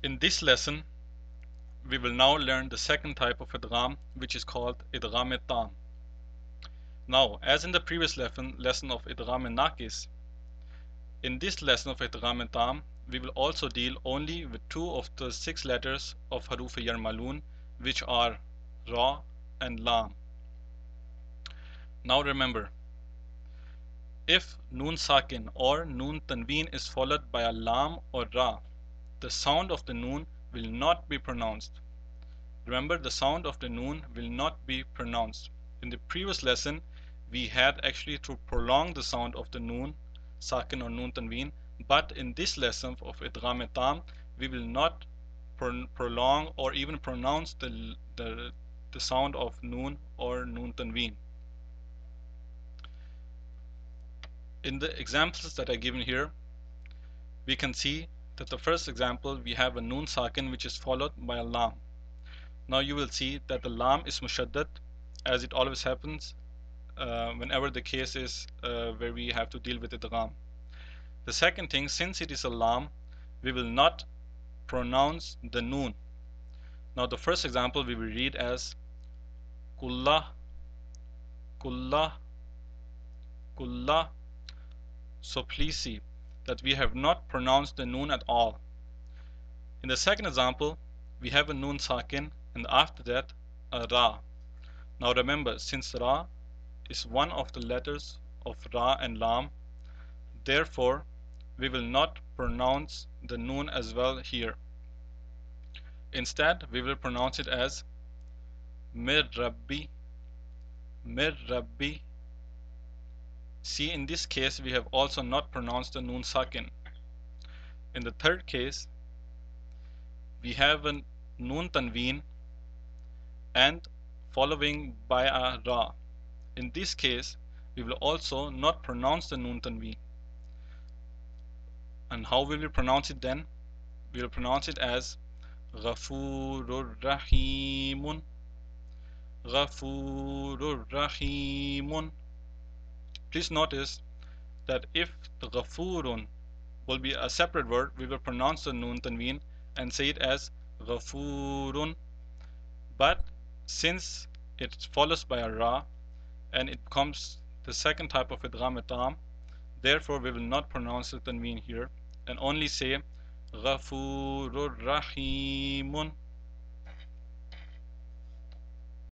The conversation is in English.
In this lesson, we will now learn the second type of idgham, which is called idgham-e-tam. Now, as in the previous lesson of idgham-e-naqis, in this lesson of idgham-e-tam, we will also deal only with two of the 6 letters of haruf-e-yarmalun, which are ra and lam. Now remember, if noon sakin or noon tanween is followed by a lam or ra, the sound of the noon will not be pronounced. Remember, the sound of the noon will not be pronounced. In the previous lesson, we had actually to prolong the sound of the noon sakin or noon tanween, but in this lesson of idgham-e-tam, we will not prolong or even pronounce the sound of noon or noon tanween. In the examples that are given here, we can see that the first example, we have a noon sakin which is followed by a lam. Now you will see that the lam is mushaddad, as it always happens whenever the case is where we have to deal with idgham. The second thing, since it is a lam, we will not pronounce the noon. Now the first example we will read as kullah, kullah, kullah. So please see that we have not pronounced the noon at all. In the second example, we have a noon sakin and after that a ra. Now remember, since ra is one of the letters of ra and lam, therefore we will not pronounce the noon as well here. Instead, we will pronounce it as mir rabbi, mir rabbi. See, in this case we have also not pronounced the noon sakin. In the third case, we have a noon tanween and following by a ra. In this case, we will also not pronounce the noon tanween. And how will we pronounce it then? We will pronounce it as Ghafurur Rahimun, Ghafurur Rahimun. Please notice that if the Ghafurun will be a separate word, we will pronounce the noon tanween and say it as Ghafurun. But since it follows by a ra and it becomes the second type of idgham-e-tam, therefore we will not pronounce the tanween here and only say Ghafurur Rahimun.